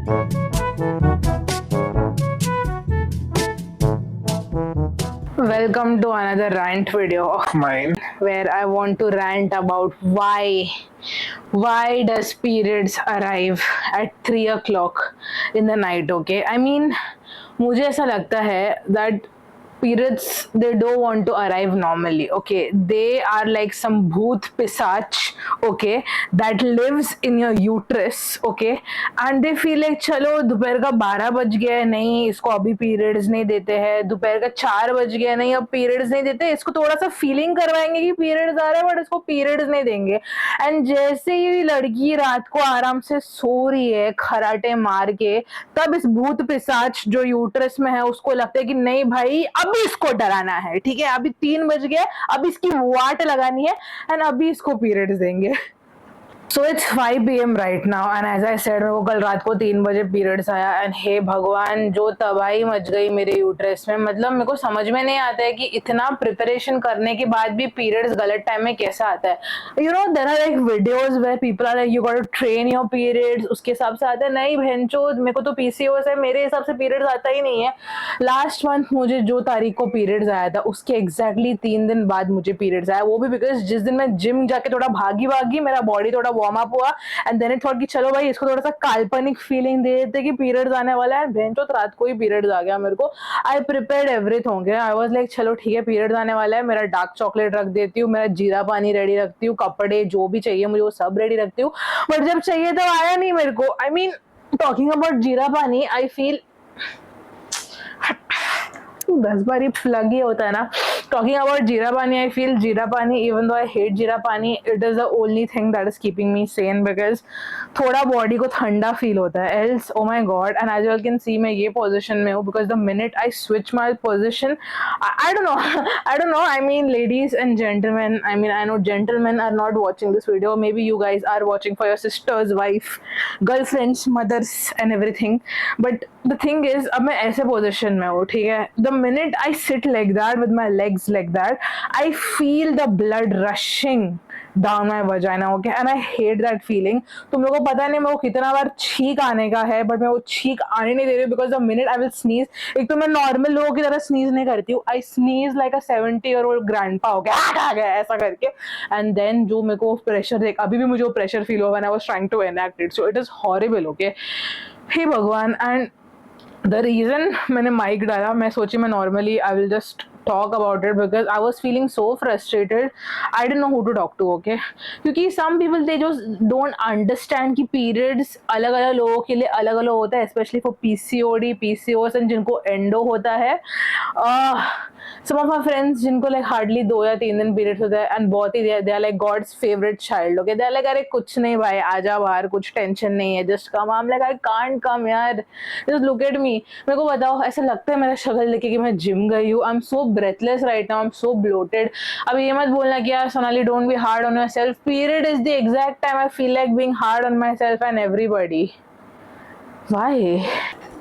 Welcome to another rant video of mine where I want to rant about why does periods arrive at 3 o'clock in the night. Okay, I mean, मुझे ऐसा लगता है that periods, they don't want to arrive normally. Okay, they are like some bhoot pisach, okay, that lives in your uterus. Okay, and they feel like चलो दोपहर का 12 बज गया है, नहीं इसको अभी पीरियड्स नहीं देते हैं, दोपहर का 4 बज गया, नहीं अब पीरियड्स नहीं देते, इसको थोड़ा सा फीलिंग करवाएंगे कि पीरियड्स आ रहे हैं बट इसको पीरियड्स नहीं देंगे। एंड जैसे ही लड़की रात को आराम से सो रही है खराटे मार के, तब इस भूत पिशाच जो यूट्रस में है उसको लगता है कि नहीं भाई अभी इसको डराना है, ठीक है, अभी 3 बज गए, अब इसकी वाट लगानी है एंड अभी इसको पीरियड्स देंगे। So it's 5 PM right now and as I said, मेरे को कल रात को 3 बजे पीरियड्स आया एंड हे भगवान जो तबाही मच गई मेरे यूट्रस में। मतलब मेरे को समझ में नहीं आता है कि इतना प्रिपरेशन करने के बाद भी पीरियड्स गलत टाइम में कैसा आता है। You know there are like videos where people are like you got to train your periods, उसके हिसाब से आता है। नहीं बहनचोद, मेरे को तो पीसीओएस है, मेरे हिसाब से पीरियड्स आता ही नहीं है। लास्ट मंथ मुझे जो तारीख को पीरियड्स आया था उसके एग्जैक्टली 3 दिन बाद मुझे पीरियड्स आया, वो भी बिकॉज जिस दिन मैं जिम जाके थोड़ा भागी मेरा बॉडी थोड़ा वार्म अप हुआ एंड देन इट थॉट कि चलो भाई इसको थोड़ा सा काल्पनिक फीलिंग दे देते कि पीरियड्स आने वाला है। बेंचो तो रात को ही पीरियड्स आ गया मेरे को। आई prepared everything, I was like चलो ठीक है पीरियड्स आने वाला है, मेरा डार्क चॉकलेट रख देती हूँ, मेरा जीरा पानी रेडी रखती हूँ, कपड़े जो भी चाहिए मुझे वो सब रेडी रखती हूँ। बट जब चाहिए तो आया नहीं मेरे को। आई मीन टॉकिंग अबाउट जीरा पानी, I feel 10 bar he plug ही होता है ना। Talking about जीरा पानी, I feel जीरा पानी, even though I hate जीरा पानी, it is the only thing that is keeping me sane because थोड़ा बॉडी को ठंडा फील होता है। Else, oh my god, and as you all can see मैं ये पोजीशन में हूँ because the minute I switch my position, I don't know, I mean ladies and gentlemen, I mean I know gentlemen are not watching this video, maybe you guys are watching for your sister's wife, girlfriends, mothers and everything, but the thing is अब मैं ऐसे position में हूँ, ठीक है। The minute I sit like that with my legs like that, I feel the blood rushing down my vagina, okay, and I hate that feeling। तुम लोगों को पता नहीं मेरे को कितना बार छींक आने का है बट मैं वो छींक आने नहीं दे रही because the minute I will sneeze, एक तो मैं नॉर्मल लोगों की तरह स्नीज नहीं करती हूँ, I sneeze like a 70-year-old grandpa, okay, आ गया ऐसा करके, and then जो मेरे को प्रेशर देख, अभी भी मुझे वो प्रेशर फील हुआ when I was trying to enact it, so it is horrible, okay। हे भगवान। एंड द रीजन मैंने माइक डाला, मैं सोची मैं normally I will just talk about it because I was feeling so frustrated, I didn't know who to talk to, okay, क्योंकि some people they just don't understand कि periods अलग अलग लोगों के लिए अलग अलग होता है, especially for PCOD, PCOS and जिनको endo होता है। some of my friends जिनको like hardly 2 या 3 दिन periods होता है and बहुत ही they are like God's favorite child, okay, they are like अरे कुछ नहीं भाई आजा बाहर, कुछ टेंशन नहीं है, just come। I'm like I can't come यार, just look at me। मेरे को बताओ ऐसा लगता है मेरा शक्ल देखे कि मैं जिम गई हूँ। I'm so breathless right now, I'm so bloated। अब ये मत बोलना कि यार Sonali don't be hard on yourself, period is the exact time I feel like being hard on myself and everybody। Why?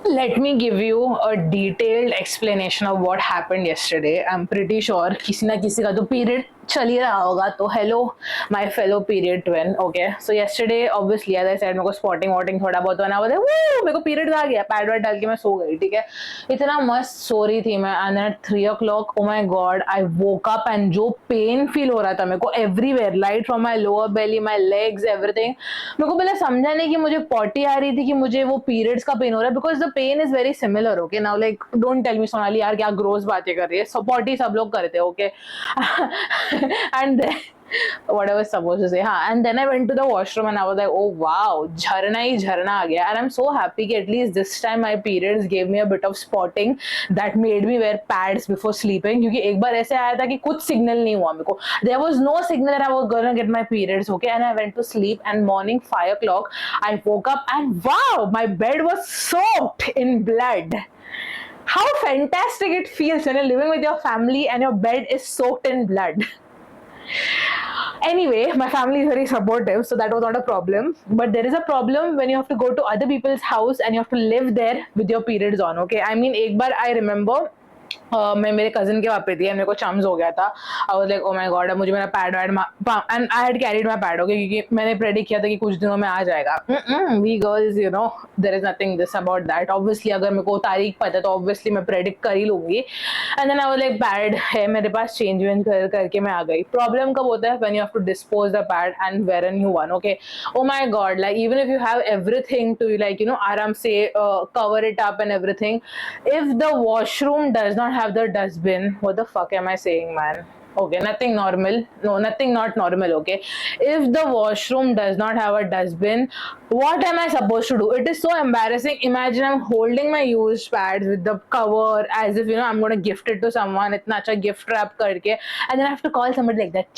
Let me give you a detailed explanation of what happened yesterday। I'm pretty sure किसी ना किसी का तो period चल ही रहा होगा, तो hello my fellow period twin, okay. So yesterday obviously as I said मेरे को स्पॉटिंग वॉटिंग थोड़ा बहुत बना हुआ था, मेरे को पीरियड आ गया, पैड वैड डाल के मैं सो गई, ठीक है। इतना मस्त सो रही थी मैं and at 3 o'clock oh my god I woke up and जो पेन फील हो रहा था मेरे को everywhere, light from my lower belly, my legs, everything. मेरे को पहले समझा नहीं कि मुझे पॉटी आ रही थी कि मुझे वो पीरियड्स का पेन हो रहा है because the pain is very similar, okay. Now like don't tell me Sonali यार क्या ग्रोस बातें कर रही है, पॉटी सब लोग करते हैं, okay. and then what I was supposed to say, and then I went to the washroom and I was like, oh wow, झरना ही झरना आ गया। And I'm so happy कि at least this time my periods gave me a bit of spotting that made me wear pads before sleeping, क्योंकि एक बार ऐसे आया था कि कुछ सिग्नल नहीं हुआ मेरे को, there was no signal that I was gonna get my periods, okay, and I went to sleep and morning 5 o'clock I woke up and wow, my bed was soaked in blood। How fantastic it feels when you're living with your family and your bed is soaked in blood। Anyway, my family is very supportive, so that was not a problem, but there is a problem when you have to go to other people's house and you have to live there with your periods on, okay। I mean एक बार I remember मैं मेरे cousin के वहाँ पे थी and मेरे को chums हो गया था। I was like oh my god! अब मुझे मेरा पैड वैड and I had carried my pad okay, क्योंकि मैंने प्रेडिक्ट किया था कि कुछ दिनों में आ जाएगा। We girls you know there is nothing this about that. Obviously अगर मेरे को तारीख पता है तो ऑब्वियसली मैं प्रेडिक्ट कर ही लूँगी। And then I was like pad है मेरे पास, चेंज वेंज करके मैं आ गई। प्रॉब्लम कब होता है when you have to dispose the pad and wear a new one okay. Oh my god! Like even if you have everything to like आराम से cover it up and everything, if the washroom does not have the dustbin, what the fuck am I saying, man? Okay, nothing normal. No, nothing not normal, okay? If the washroom does not have a dustbin, what am I supposed to do? It is so embarrassing. Imagine I'm holding my used pads with the cover as if I'm going to gift it to someone. इतना अच्छा gift wrap करके, and then I have to call somebody like that.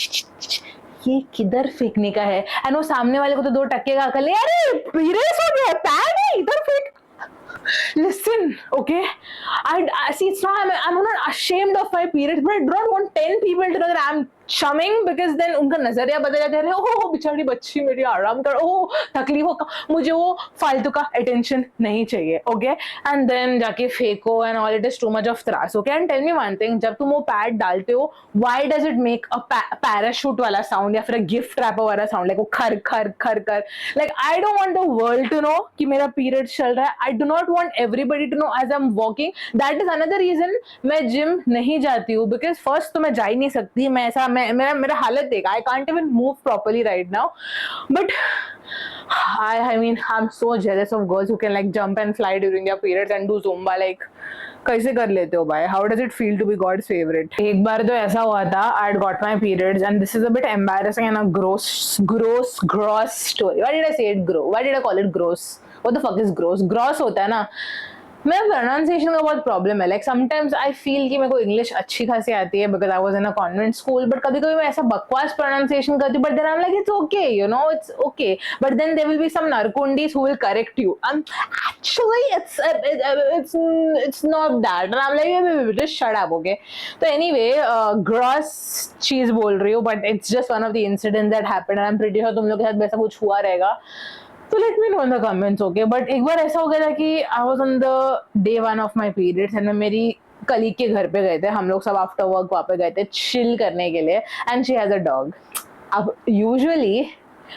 ये किधर फेंकने का है? And वो सामने वाले को तो 2 टक्के का अकल है, अरे पीरियड्स हो गया, पैड है इधर फेंक। Listen, okay? I see. It's not. I'm not ashamed of my periods, but I don't want 10 people to know that I'm chumming because then उनका नजरिया बदल जाता है। ओह बेचारी बच्ची मेरी आराम कर, ओह तकलीफ हो, मुझे वो फालतू का अटेंशन नहीं चाहिए, ओके? एंड देन जाके फेंको and all, it is too much of त्रास, okay? And tell me one thing, जब तुम वो पैड डालते हो, why does it make a parachute वाला साउंड या फिर अ गिफ्ट रैपर वाला साउंड, लाइक वो खर खर खर कर? Like I don't want the world to know कि मेरा पीरियड चल रहा है। I do not want everybody to know as I am walking. That is another reason मैं जिम नहीं जाती हूँ, बिकॉज फर्स्ट तो मैं जा ही नहीं सकती, मैं ऐसा मेरा हालत देखा, I can't even move properly right now. But I mean, I'm so jealous of girls who can like jump and fly during their periods and do Zumba. Like, कैसे कर लेते हो भाई? How does it feel to be God's favorite? एक बार तो ऐसा हुआ था, I had got my periods and this is a bit embarrassing and a gross story. Why did I say it gross? Why did I call it gross? What the fuck is gross? Gross होता है ना, मेरा pronunciation का बहुत problem है। Like sometimes I feel कि मेरे को इंग्लिश अच्छी खासी आती है because I was in a convent school, but कभी कभी मैं ऐसा बकवास प्रोनाउंसिएशन करती हूँ, but then I am like it's okay, it's okay, but then there will be some नरकुंडीज who will correct you, actually it's not that, and I am like just shut up, okay? तो anyway, gross चीज बोल रही हूँ, but it's just one of the incidents that happened, and I am pretty sure तुम लोग के साथ वैसा कुछ हुआ रहेगा, तो let me know in the comments, okay? But एक बार ऐसा हो गया था कि I was on the day 1 of my periods and मैं मेरी कलीग के घर पे गए थे, हम लोग सब आफ्टर वर्क वहाँ पे गए थे चिल करने के लिए, and she has a dog. अब यूजुअली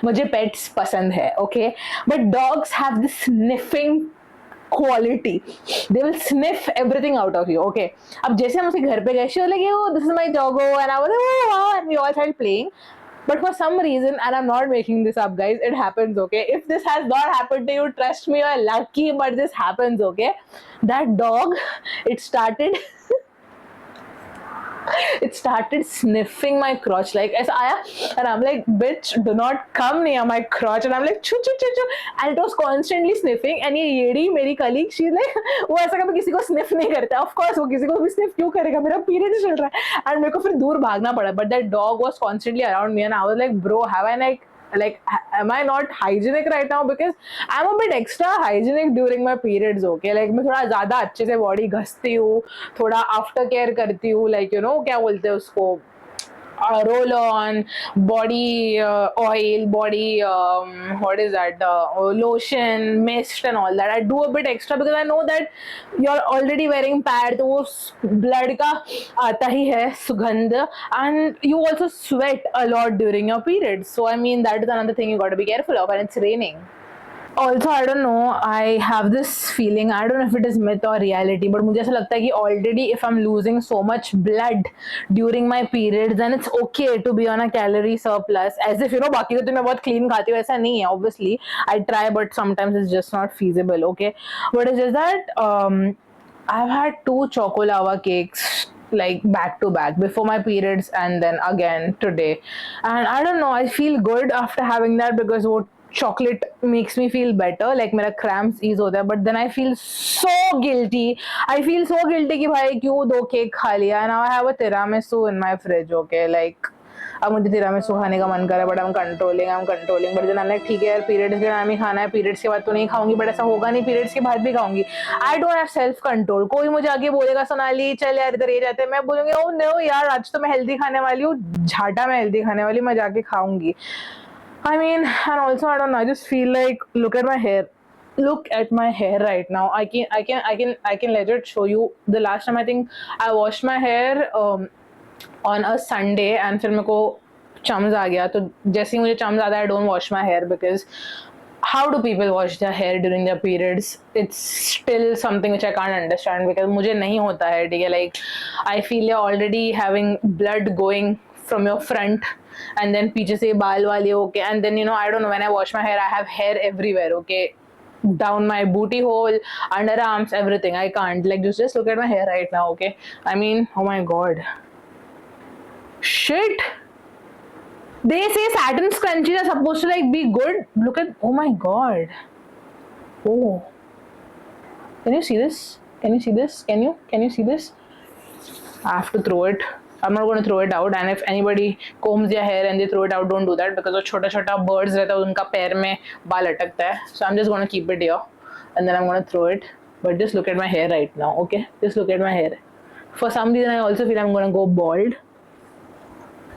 मुझे पेट्स पसंद है, okay, but dogs have this sniffing quality, they will sniff everything out of you, okay? अब जैसे हम उसके घर पे गए, she was like, oh, this is my doggo, and I was like, oh wow, and we all started playing. But for some reason, and I'm not making this up, guys, it happens, okay? If this has not happened to you, trust me, you're lucky, but this happens, okay? That dog, it started it started sniffing my crotch, like ऐसा आया, and I'm like, bitch, do not come near my crotch, and I'm like, chu chu chu chu, and it was constantly sniffing, and ये येड़ी मेरी colleague, she's like, वो ऐसा कभी किसी को sniff नहीं करता, of course वो किसी को भी sniff क्यों करेगा, मेरा period चल रहा है, and मेरे को फिर दूर भागना पड़ा, but that dog was constantly around me, and I was like, bro, have I like am I not hygienic right now? Because I'm a bit extra hygienic during my periods, okay? Like मैं थोड़ा ज्यादा अच्छे से body घसती हूँ, थोड़ा after care करती हूँ, like क्या बोलते हैं उसको, roll on, body oil, body what is that, lotion, mist and all that. I do a bit extra because I know that you're already wearing pad, तो वो blood का आता ही है सुगंध, and you also sweat a lot during your periods. So I mean that is another thing you got to be careful of, and it's raining. Also, I don't know, I have this feeling, I don't know if it is myth or reality, but मुझे ऐसा लगता है कि already if I'm losing so much blood during my periods, then it's okay to be on a calorie surplus, as if बाकी तो मैं बहुत clean खाती हूँ, ऐसा नहीं है, obviously I try, but sometimes it's just not feasible, okay? But it's just that I've had 2 choco lava cakes like back to back before my periods and then again today, and I don't know, I feel good after having that because what chocolate makes me feel better, like मेरा cramps ease होता है, but then I feel so guilty. I feel so guilty कि भाई क्यों 2 cake खा लिया. Now I have a tiramisu in my fridge, okay? Like अब मुझे tiramisu खाने का मन कर रहा है, but I'm controlling. But then I'm like ठीक है यार, periods के टाइम ही खाना है, periods के बाद तो नहीं खाऊंगी, but ऐसा होगा नहीं, periods के बाद भी खाऊंगी. I don't have self control. कोई मुझे आगे बोलेगा सोनाली चल यार इधर ये जाते हैं, मैं बोलूंगी ओ नो यार आज तो मैं हेल्दी खाने वाली हूँ, झाटा मैं हेल्दी खाने वाली, मैं जाके खाऊंगी. I mean, and also I don't know, I just feel like, look at my hair. look at my hair right now. I can legit show you. The last time I think I washed my hair on a Sunday, and फिर मेरे को chums आ गया. तो जैसे ही मुझे chums आता है, I don't wash my hair, because how do people wash their hair during their periods? It's still something which I can't understand, because मुझे नहीं होता है, ठीक है. Like I feel you're already having blood going from your front, and then पीछे से बाल वाले होके, and then I don't know, when I wash my hair I have hair everywhere, okay, down my booty hole, underarms, everything. I can't, like, just look at my hair right now, okay. I mean, oh my god, shit. They say satin scrunchies are supposed to like be good. Look at, oh my god. Oh, can you see this? Can you see this? Can you see this? I have to throw it. I'm not going to throw it out. And if anybody combs their hair and they throw it out, don't do that, because वो छोटा छोटा birds रहता है, उनका पैर में बाल अटकता है. So I'm just going to keep it here, and then I'm going to throw it. But just look at my hair right now, okay? Just look at my hair. For some reason, I also feel I'm going to go bald.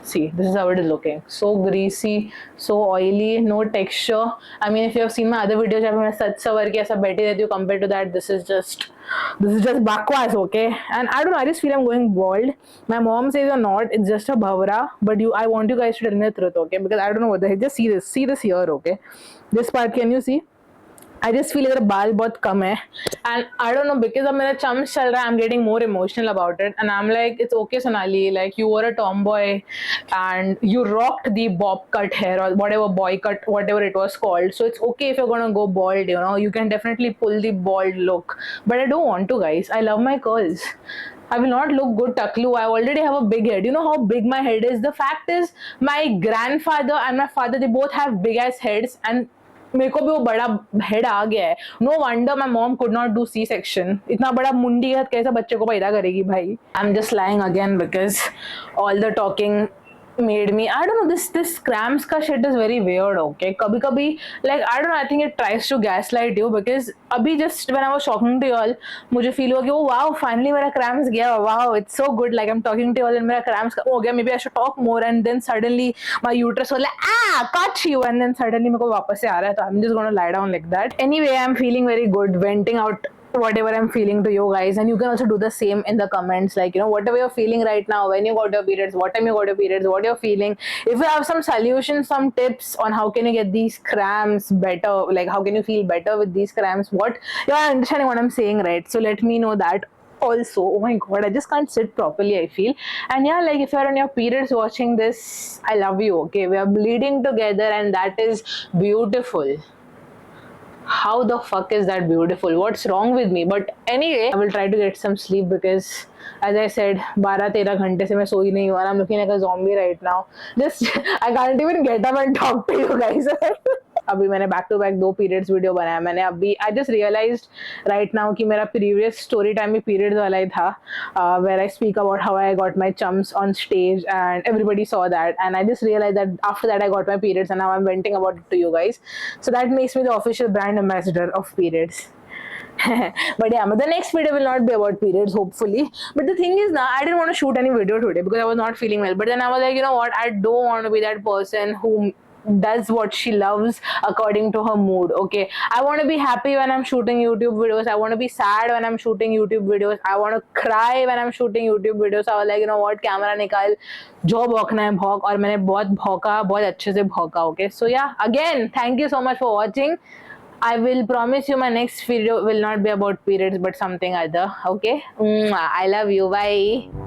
See, this is how it is looking. So greasy, so oily, no texture. I mean, if you have seen my other videos, जब मैं सच सवर के ऐसा बैठी रहती हूँ, compared to that, this is just bakwas, okay? And I don't know, I just feel I'm going bald. My mom says you're not, it's just a bhavra. But I want you guys to tell me the truth, okay? Because I don't know what the heck. Just see this here, okay? This part, can you see? I just feel मेरा बाल बहुत कम है, and I don't know, because अब मेरा chums चल रहा है, I'm getting more emotional about it, and I'm like, it's okay Sonali, like you were a tomboy and you rocked the bob cut hair or whatever, boy cut, whatever it was called. So it's okay if you're gonna go bald, you can definitely pull the bald look. But I don't want to, guys. I love my curls. I will not look good taklu. I already have a big head. You know how big my head is? The fact is, my grandfather and my father, they both have big ass heads, and मेरे को भी वो बड़ा head आ गया है. No wonder my mom could not do C section. इतना बड़ा मुंडी है, कैसे बच्चे को पैदा करेगी भाई. I am just lying again because all the talking made me, I don't know, this cramps ka shit is very weird, okay. Kabhi kabhi, like, I don't know, I think it tries to gaslight you, because abhi just when I was talking to you all, mujhe feel hua ki oh wow, finally mera cramps gaya, wow, it's so good, like I'm talking to you all and mera cramps ho gaya, maybe I should talk more, and then suddenly my uterus was like catch you, and then suddenly meko wapas se aa raha hai, so I'm just going to lie down like that. Anyway, I'm feeling very good, venting out whatever I'm feeling to you guys, and you can also do the same in the comments, like, whatever you're feeling right now, when you got your periods, what time you got your periods, what you're feeling. If you have some solutions, some tips on how can you get these cramps better, like how can you feel better with these cramps, what you're understanding what I'm saying, right? So let me know that also. Oh my god, I just can't sit properly, I feel. And yeah, like, if you're on your periods watching this, I love you, okay. We are bleeding together, and that is beautiful. How the fuck is that beautiful? What's wrong with me? But anyway, I will try to get some sleep, because as I said, 12-13 घंटे से मैं सोई नहीं हूँ, and I'm looking like a zombie right now. Just I can't even get up and talk to you guys. अभी मैंने back to back 2 periods video बनाया मैंने अभी. I just realised right now कि मेरा प्रीवियस स्टोरी टाइम भी periods वाला ही था, where I speak about how I got my chums on stage, and everybody saw that, and I just realise that after that I got my periods, and now I am venting about it to you guys. So that makes me the official brand ambassador of periods. But yeah, but the next video will not be about periods, hopefully. But the thing is, now I didn't want to shoot any video today because I was not feeling well. But then I was like, you know what, I don't want to be that person who does what she loves according to her mood, okay. I want to be happy when I'm shooting YouTube videos, I want to be sad when I'm shooting YouTube videos, I want to cry when I'm shooting YouTube videos. I was like, you know what, camera निकाल, जो भौंकना है भौंक. और मैंने बहुत भौंका, बहुत अच्छे से भौंका, okay. So yeah, again, thank you so much for watching. I will promise you my next video will not be about periods but something other, okay. I love you, bye.